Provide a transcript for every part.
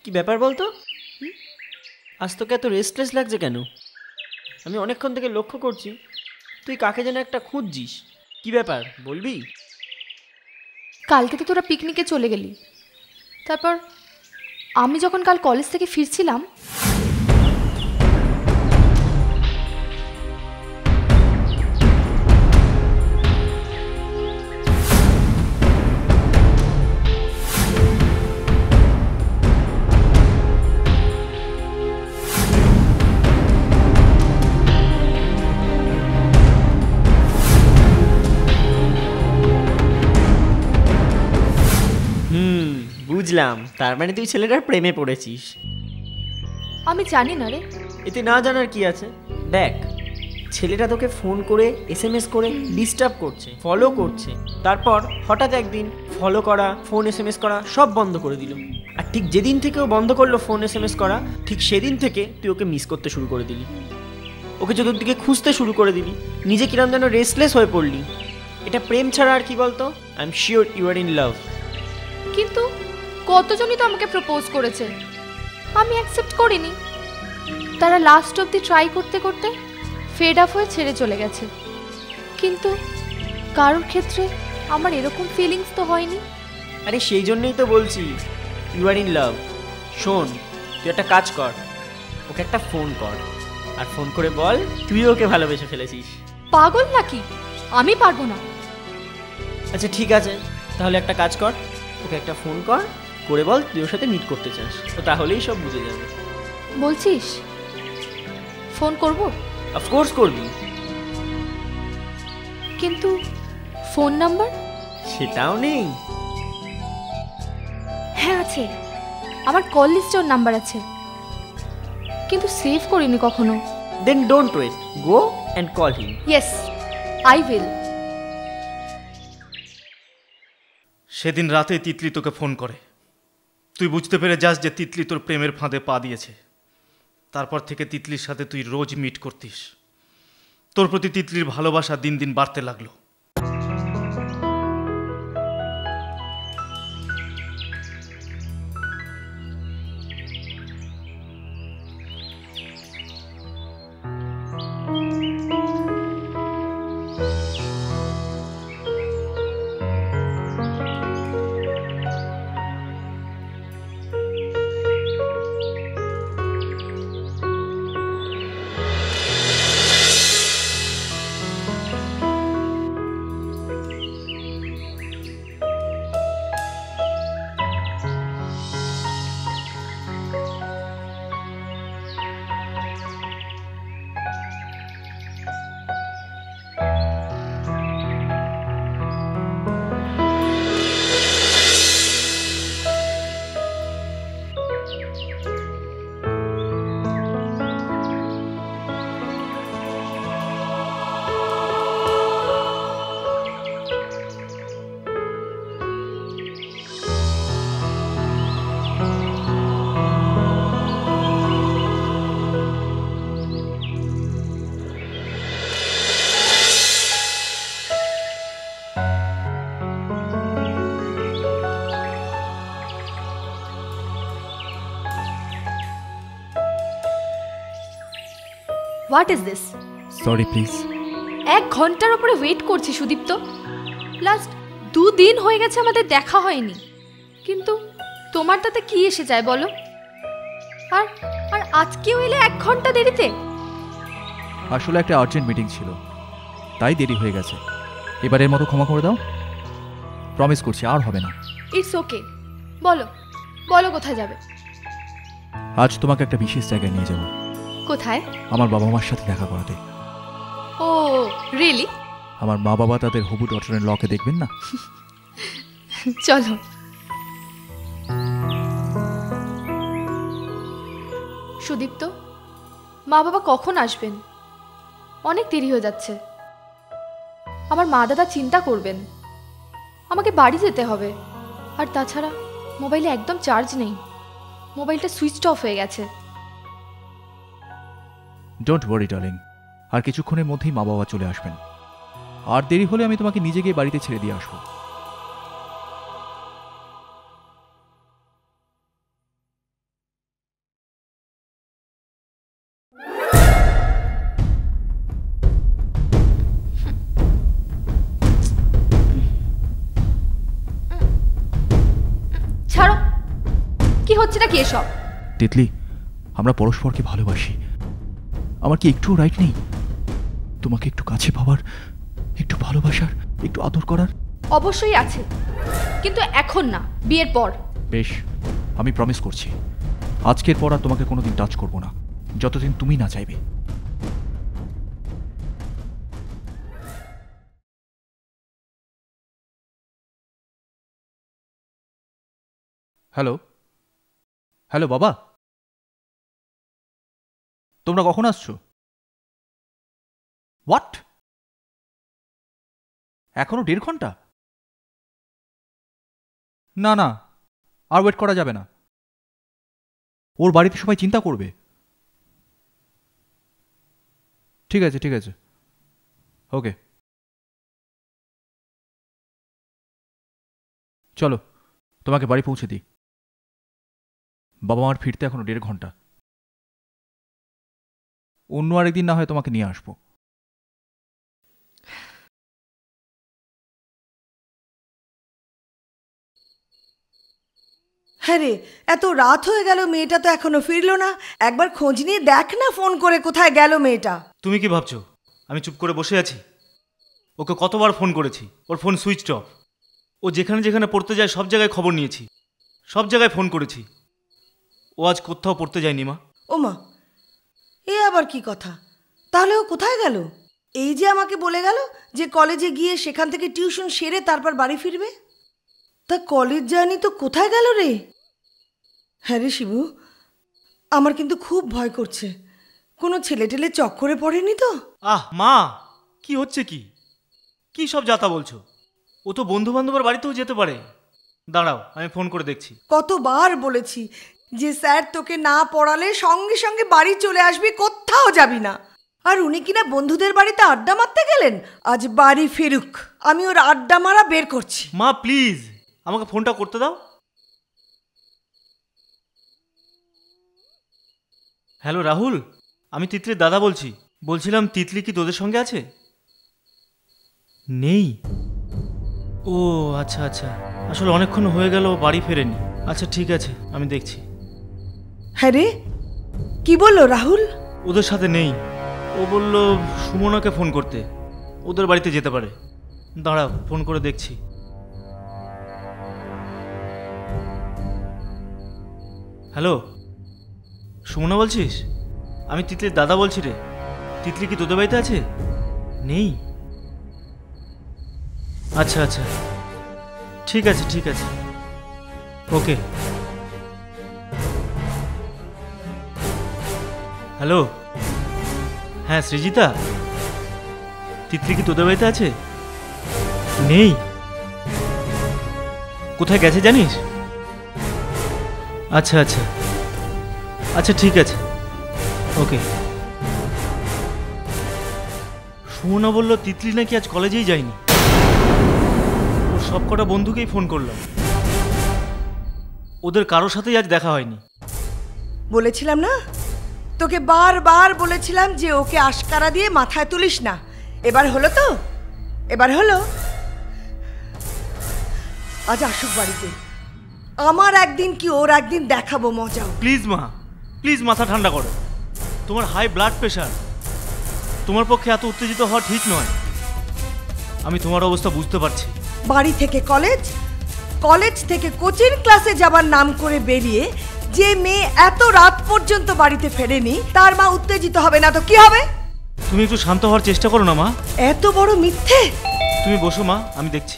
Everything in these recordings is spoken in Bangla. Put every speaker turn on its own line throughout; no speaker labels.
কি ব্যাপার বলতো? আজ তোকে এত রেস্টলেস লাগছে কেন? আমি অনেকক্ষণ থেকে লক্ষ্য করছি তুই কাকে যেন একটা খুঁজছিস। কি ব্যাপার বলবি?
কালকে তো তোরা পিকনিকে চলে গেলি, তারপর আমি যখন কাল কলেজ থেকে ফিরছিলাম
বুঝলাম, তার মানে তুই ছেলেটার প্রেমে পড়েছিস।
আমি জানি না রে।
এতে না জানার কি আছে? দেখ, ছেলেটা তোকে ফোন করে SMS করে ডিস্টার্ব করছে, ফলো করছে, তারপর হঠাৎ একদিন ফলো করা, ফোন SMS করা সব বন্ধ করে দিল। আর ঠিক যেদিন থেকে ও বন্ধ করলো ফোন SMS করা, ঠিক সেদিন থেকে তুই ওকে মিস করতে শুরু করে দিলি, ওকে চতুর্দিকে খুঁজতে শুরু করে দিলি, নিজে কিরম যেন রেস্টলেস হয়ে পড়লি। এটা প্রেম ছাড়া আর কি বলতো? I am sure you are in love.
কিন্তু কতজনই তো আমাকে প্রপোজ করেছে, আমি অ্যাকসেপ্ট করিনি। তারা লাস্ট অবধি ট্রাই করতে করতে ফেড আপ হয়ে ছেড়ে চলে গেছে। কিন্তু কারোর ক্ষেত্রে আমার এরকম ফিলিংস তো হয়নি।
আরে সেই জন্যই তো বলছি ইউ আর ইন লাভ। শোন, তুই একটা কাজ কর, ওকে একটা ফোন কর, আর ফোন করে বল তুই ওকে ভালোবেসে ফেলেছিস।
পাগল নাকি? আমি পারবো না।
আচ্ছা ঠিক আছে, তাহলে একটা কাজ কর, ওকে একটা ফোন কর, করে বল তুই ওর সাথে মিট করতে চাস, ও তাহলেই সব বুঝে যাবে।
বলছিস ফোন করব?
অফকোর্স করবি।
কিন্তু ফোন নাম্বার?
সেটাও নেই?
হ্যাঁ আছে, আমার কল লিস্টে ওর নাম্বার আছে, কিন্তু সেভ করিনি কখনো।
Then don't wait, go and call him.
Yes, I will.
সেদিন রাতে তিতলি তোকে ফোন করে, তুই বুঝতে পেরে যাস যে তিতলি তোর প্রেমের ফাঁদে পা দিয়েছে। তারপর থেকে তিতলির সাথে তুই রোজ মিট করতিস। তোর প্রতি তিতলির ভালোবাসা দিন দিন বাড়তে লাগলো।
What is this?
Sorry please.
1 ঘন্টার উপরে ওয়েট করছি সুদীপ্ত। লাস্ট 2 দিন হয়ে গেছে আমাদের দেখা হয়নি, কিন্তু তোমার তাতে কি এসে যায় বলো? আর আর আজকেও এলে 1 ঘন্টা দেরিতে।
আসলে একটা আর্জেন্ট মিটিং ছিল, তাই দেরি হয়ে গেছে। এবারের মতো ক্ষমা করে দাও, প্রমিস করছি আর হবে না।
ইটস ওকে, বলো বলো কোথায় যাবে?
আজ তোমাকে একটা বিশেষ জায়গায় নিয়ে যাব।
কোথায়?
আমার বাবা মার সাথে দেখা করাতে।
ও রিয়েলি?
আমার মা বাবা তাদের হবু ডটারের লকে দেখবেন না।
চলো। সুদীপ্ত, মা বাবা কখন আসবেন? অনেক দেরি হয়ে যাচ্ছে। আমার মা দাদা চিন্তা করবেন, আমাকে বাড়ি যেতে হবে। আর তাছাড়া মোবাইলে একদম চার্জ নেই, মোবাইলটা সুইচ অফ হয়ে গেছে।
ডোন্ট ওয়ারি ডার্লিং, আর কিছুক্ষণের মধ্যেই মা বাবা চলে আসবেন। আর দেরি হলে আমি তোমাকে নিজে গিয়ে বাড়িতে ছেড়ে দিয়ে আসবো।
ছাড়ো, কি হচ্ছে না কি এসব?
তিতলি, আমরা পরস্পরকে ভালোবাসি। আমার কি একটুও রাইট নেই তোমাকে একটু কাছে পাওয়ার, একটু ভালোবাসার, একটু আদর করার?
অবশ্যই আছে, কিন্তু এখন না, বিয়ের পর।
বেশ, আমি প্রমিস করছি আজকের পর আর তোমাকে কোনোদিন টাচ করব না, যতদিন তুমি না চাইবে। হ্যালো হ্যালো বাবা, তোমরা কখন আসছো? হোয়াট? এখনো 1.5 ঘন্টা? না না, আর ওয়েট করা যাবে না। ওর বাড়িতে সবাই চিন্তা করবে। ঠিক আছে ঠিক আছে, ওকে চলো তোমাকে বাড়ি পৌঁছে দিই। বাবা মার ফিরতে এখনো 1.5 ঘন্টা। অন্য আরেকদিন না হয় তোমাকে নিয়ে আসবো।
হ্যাঁ রে, এত রাত হয়ে গেল, মেয়েটা তো এখনো ফিরলো না। একবার খোঁজ নিয়ে দেখ না ফোন করে, কোথায় গেল মেয়েটা।
তুমি কি ভাবছো আমি চুপ করে বসে আছি? ওকে কতবার ফোন করেছি, ওর ফোন সুইচড অফ। ও যেখানে যেখানে পড়তে যায় সব জায়গায় খবর নিয়েছি, সব জায়গায় ফোন করেছি। ও আজ কোথাও পড়তে যায়নি মা।
ও মা, এ আবার কি কথা? তাহলে ও কোথায় গেল? এই যে আমাকে বলে গেল যে কলেজে গিয়ে সেখান থেকে টিউশন সেরে তারপর বাড়ি ফিরবে। তা কলেজ যায়নি তো কোথায় গেল রে? হ্যাঁ রে শিবু, আমার কিন্তু খুব ভয় করছে। কোনো ছেলে টেলে চক্করে পড়েনি তো?
আহ মা, কি হচ্ছে কি? কি সব যাতা বলছো? ও তো বন্ধু বান্ধবের বাড়িতেও যেতে পারে। দাঁড়াও, আমি ফোন করে দেখছি।
কতবার বলেছি যে স্যার তোকে না পড়ালে সঙ্গে সঙ্গে বাড়ি চলে আসবি, কোথাও যাবি না। আর উনি কিনা বন্ধুদের বাড়িতে আড্ডা মারতে গেলেন। আজ বাড়ি ফিরুক, আমি ওর আড্ডা মারা বের করছি।
মা প্লিজ, আমাকে ফোনটা করতে দাও। হ্যালো রাহুল, আমি তিতলির দাদা বলছি। বলছিলাম তিতলি কি তোদের সঙ্গে আছে? নেই? ও আচ্ছা আচ্ছা, আসলে অনেকক্ষণ হয়ে গেল বাড়ি ফেরেনি। আচ্ছা ঠিক আছে, আমি দেখছি।
হ্যাঁ রে, কি বললো রাহুল?
ওদের সাথে নেই। ও বলল সুমনাকে ফোন করতে, ওদের বাড়িতে যেতে পারে। দাঁড়াও, ফোন করে দেখছি। হ্যালো, সুমনা বলছিস? আমি তিতলির দাদা বলছি রে। তিতলি কি তোদের বাড়িতে আছে? নেই? আচ্ছা আচ্ছা, ঠিক আছে ঠিক আছে, ওকে। হ্যালো, হ্যাঁ সৃজিতা, তিতলি কি তোদের বাড়িতে আছে? নেই? কোথায় গেছে জানিস? আচ্ছা আচ্ছা আচ্ছা, ঠিক আছে, ওকে। সুমনা বলল তিতলি নাকি আজ কলেজেই যায়নি। ওর সব কটা বন্ধুকেই ফোন করলাম, ওদের কারোর সাথেই আজ দেখা হয়নি।
বলেছিলাম না তোকে, বারবার বলেছিলাম যে ওকে আশকারা দিয়ে মাথায় তুলিস না। এবার হলো তো, এবার হলো। আজ আসুক বাড়িতে, আমার একদিন কি ওর একদিন দেখাবো মজা।
প্লিজ মা, প্লিজ মাথা ঠান্ডা করো। তোমার হাই ব্লাড প্রেশার, তোমার পক্ষে এত উত্তেজিত হওয়া ঠিক নয়। আমি তোমার অবস্থা বুঝতে পারছি।
বাড়ি থেকে কলেজ, কলেজ থেকে কোচিং ক্লাসে যাবার নাম করে বেরিয়ে যে মেয়ে এত রাত পর্যন্ত বাড়িতে ফেরেনি, তার মা উত্তেজিত হবে না তো কি হবে?
তুমি একটু শান্ত হওয়ার চেষ্টা করো না মা।
এত বড় মিথ্যে।
তুমি বসো মা, আমি দেখছি।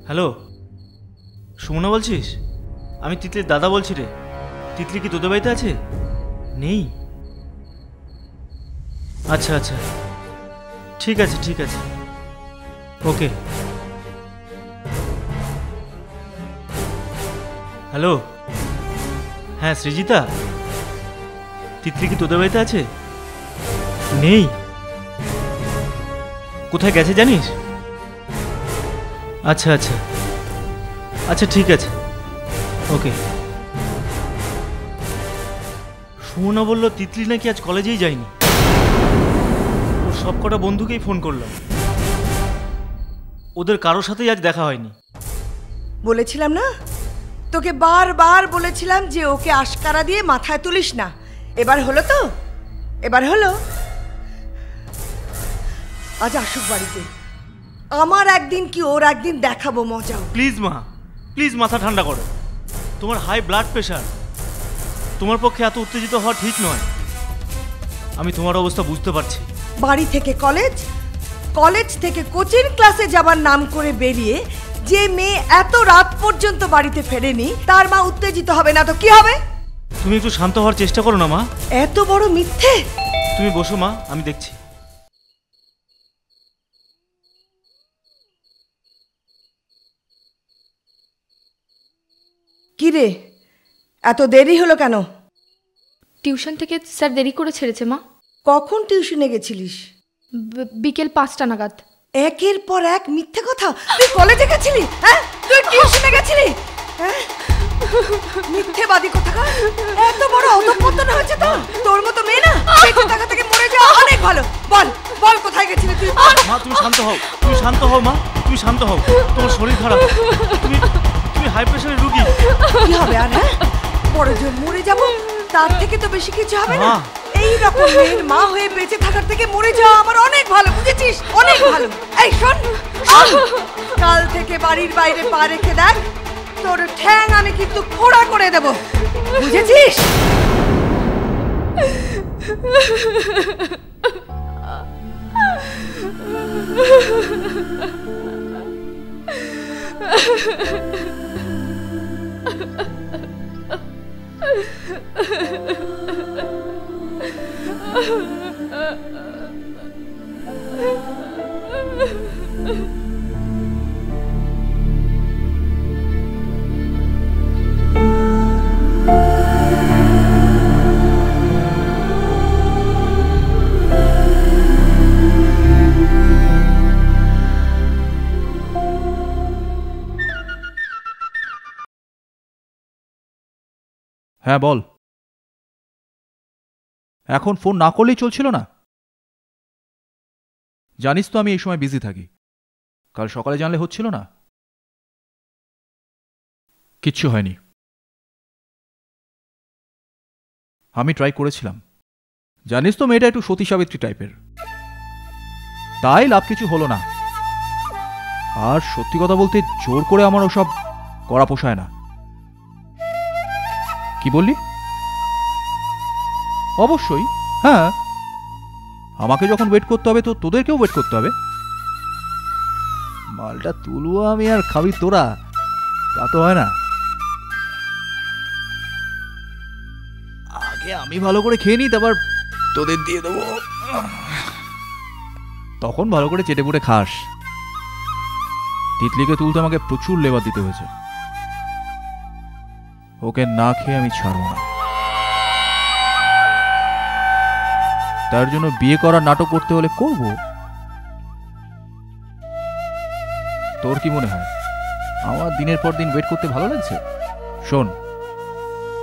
হ্যালো, সুমনা বলছিস? আমি তিতলির দাদা বলছি রে। তিতলি কি তোদের বাড়িতে আছে? নেই? আচ্ছা আচ্ছা, ঠিক আছে ঠিক আছে, ওকে। হ্যালো, হ্যাঁ সৃজিতা, তিতলি কি তোদের বাড়িতে আছে? নেই? কোথায় গেছে জানিস? আচ্ছা আচ্ছা আচ্ছা, ঠিক আছে, ওকে। সুমনা বলল তিতলি নাকি আজ কলেজেই যায়নি। ওর ওর সব কটা বন্ধুকেই ফোন করলাম, ওদের কারোর সাথেই আজ দেখা হয়নি।
বলেছিলাম না তোকে, বারবার বলেছিলাম যে ওকে আশকারা দিয়ে মাথায় তুলিস না। এবার হলো তো, এবার হলো। আজ আসুক বাড়িতে, আমার একদিন কি ওর একদিন দেখাবো মজা।
প্লিজ মা, প্লিজ মাথা ঠান্ডা করো। তোমার হাই ব্লাড প্রেশার, তোমার পক্ষে এত উত্তেজিত হওয়া ঠিক নয়। আমি তোমার অবস্থা বুঝতে পারছি।
বাড়ি থেকে কলেজ, কলেজ থেকে কোচিং ক্লাসে যাবার নাম করে বেরিয়ে যে মেয়ে এত রাত পর্যন্ত বাড়িতে ফেরেনি, তার মা উত্তেজিত হবে না তো কি হবে?
তুমি একটু শান্ত হওয়ার চেষ্টা করো না মা।
এত বড় মিথ্যে।
তুমি বসো মা, আমি দেখছি।
কি রে, এত দেরি হলো কেন?
টিউশন থেকে স্যার দেরি করে ছেড়েছে মা।
কখন টিউশনে গেছিলিস?
বিকেল 5টা নাগাদ।
একের পর এক মিথ্যে কথা। তুই কলেজে গেছিলি? হ্যাঁ, তুই টিউশনে গেছিলি? হ্যাঁ, মিথ্যেবাদী কোথাকার। এত বড় অধঃপতন হয়েছে তোর। তোর মতো মেয়ে না বেঁচে থাকা থেকে মরে যাওয়া অনেক ভালো। বল বল, কোথায় গেছিলি তুই?
মা তুমি শান্ত হও, তুমি শান্ত হও মা, তুমি শান্ত হও। তোমার শরীর খারাপ, তুমি তুমি হাই প্রেশারের রোগী।
কি হবে আর? হ্যাঁ, বড় জোর মরে যাব, তার থেকে তো বেশি কিছু হবে না।
মা।
এই রকম মেয়ের মা হয়ে বেঁচে থাকার থেকে মরে যাওয়া আমার অনেক ভালো, বুঝেছিস? অনেক ভালো। এই শোন, কাল থেকে বাড়ির বাইরে পা রেখে দেখ, তোর ঠ্যাং আমি কিন্তু খোঁড়া করে দেব, বুঝেছিস?
হ্যাঁ বল। এখন ফোন না করলেই চলছিল না? জানিস তো আমি এই সময় বিজি থাকি। কাল সকালে জানলে হচ্ছিল না? কিচ্ছু হয়নি, আমি ট্রাই করেছিলাম। জানিস তো মেয়েটা একটু সতী সাবিত্রী টাইপের, তাই লাভ কিছু হলো না। আর সত্যি কথা বলতে জোর করে আমার ওসব করা পোষায় না। কি বললি? অবশ্যই, হ্যাঁ। আমাকে যখন ওয়েট করতে হবে তো তোদেরকেও ওয়েট করতে হবে। মালটা তুলবো আমি আর খাবি তোরা, তা তো হয় না। আগে আমি ভালো করে খেয়ে নিই, তারপর তোদের দিয়ে দেবো, তখন ভালো করে চেটে পুটে খাস। তিতলিকে তুলতে আমাকে প্রচুর লেবার দিতে হয়েছে, ওকে না খেয়ে আমি ছাড়বো না। তার জন্য বিয়ে করার নাটক করতে হলে করব। তোর কি মনে হয় আমার দিনের পর দিন ওয়েট করতে ভালো লাগছে? শোন,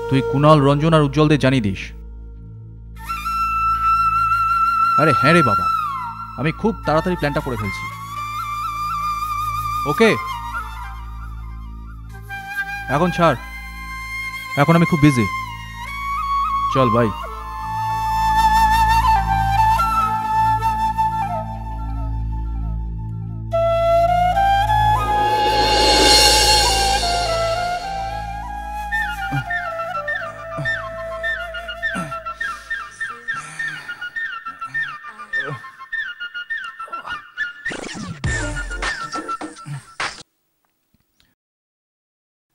তুই কুণাল, রঞ্জন আর উজ্জ্বলদের জানিয়ে দিস। আরে হ্যাঁ রে বাবা, আমি খুব তাড়াতাড়ি প্ল্যানটা করে ফেলছি। ওকে, এখন ছাড়, এখন আমি খুব বিজি। চল বাই।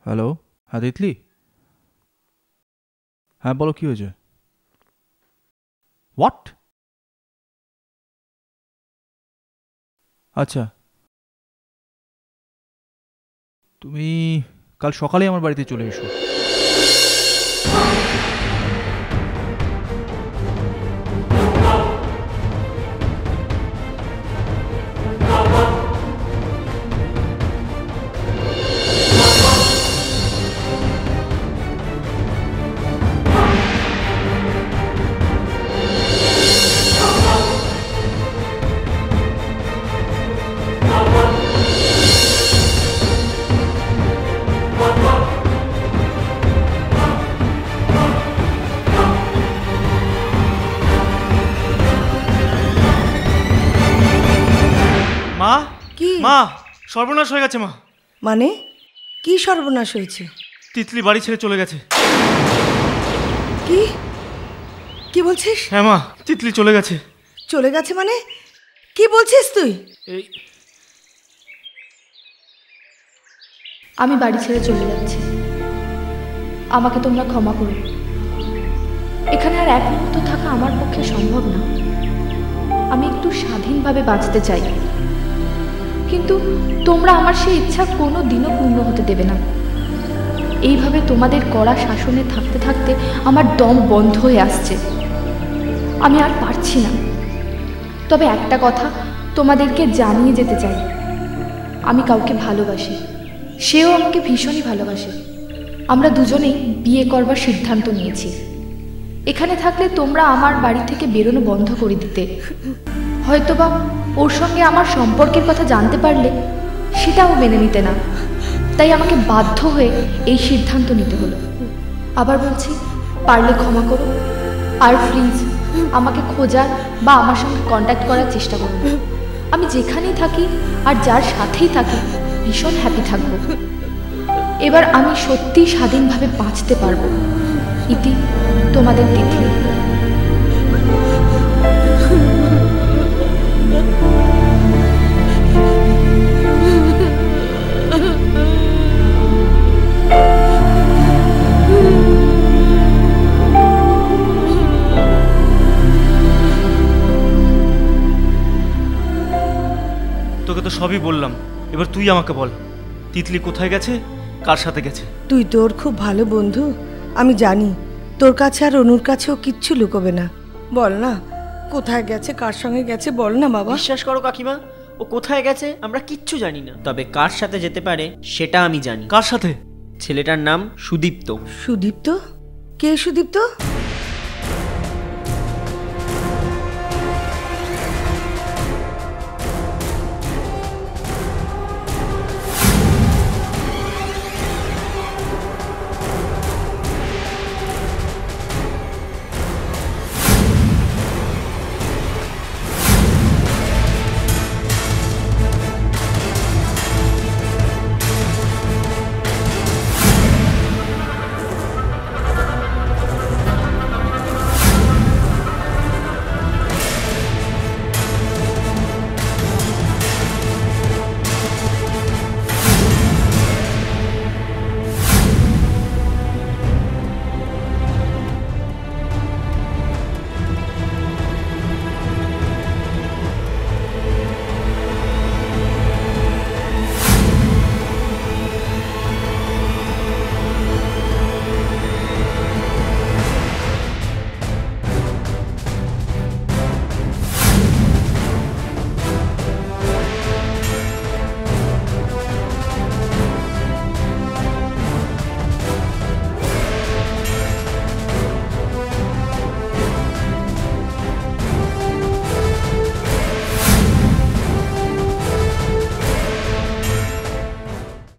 হ্যালো, হ্যাঁ তিতলি, হ্যাঁ বলো কি হয়েছে? হোয়াট? আচ্ছা, তুমি কাল সকালে আমার বাড়িতে চলে এসো।
কি
মা, সর্বনাশ হয়ে গেছে মা।
মানে কি সর্বনাশ হয়েছে?
তিতলি বাড়ি ছেড়ে চলে গেছে।
কি কি বলছিস?
হ্যাঁ মা, তিতলি চলে গেছে।
চলে গেছে মানে? কি বলছিস তুই?
এই
আমি বাড়ি ছেড়ে চলে যাচ্ছি, আমাকে তোমরা ক্ষমা করো। এখানে আর এক মুহূর্ত থাকা আমার পক্ষে সম্ভব না। আমি একটু স্বাধীনভাবে বাঁচতে চাই, কিন্তু তোমরা আমার সেই ইচ্ছা কোনো দিনও পূর্ণ হতে দেবে না। এইভাবে তোমাদের কড়া শাসনে থাকতে থাকতে আমার দম বন্ধ হয়ে আসছে, আমি আর পারছি না। তবে একটা কথা তোমাদেরকে জানিয়ে যেতে চাই, আমি কাউকে ভালোবাসি, সেও আমাকে ভীষণই ভালোবাসে। আমরা দুজনেই বিয়ে করবার সিদ্ধান্ত নিয়েছি। এখানে থাকলে তোমরা আমার বাড়ি থেকে বেরোনো বন্ধ করে দিতে, হয়তোবা ওর সঙ্গে আমার সম্পর্কের কথা জানতে পারলে সেটাও মেনে নিতে না। তাই আমাকে বাধ্য হয়ে এই সিদ্ধান্ত নিতে হলো। আবার বলছি, পারলে ক্ষমা করো, আর প্লিজ আমাকে খোঁজার বা আমার সঙ্গে কন্ট্যাক্ট করার চেষ্টা করো। আমি যেখানেই থাকি আর যার সাথেই থাকি ভীষণ হ্যাপি থাকবো। এবার আমি সত্যিই স্বাধীনভাবে বাঁচতে পারবো। ইতি, তোমাদের তিতলি।
তোকে তো সবই বললাম, এবার তুই আমাকে বল, তিতলি কোথায় গেছে, কার সাথে গেছে?
তুই তোর খুব ভালো বন্ধু, আমি জানি তোর কাছে আর অনুর কাছেও কিচ্ছু লুকোবে না। বল না কোথায় গেছে, কার সঙ্গে গেছে, বল না বাবা।
বিশ্বাস করো কাকিমা, ও কোথায় গেছে আমরা কিচ্ছু জানি না, তবে কার সাথে যেতে পারে সেটা আমি জানি।
কার সাথে?
ছেলেটার নাম সুদীপ্ত।
সুদীপ্ত? কে সুদীপ্ত?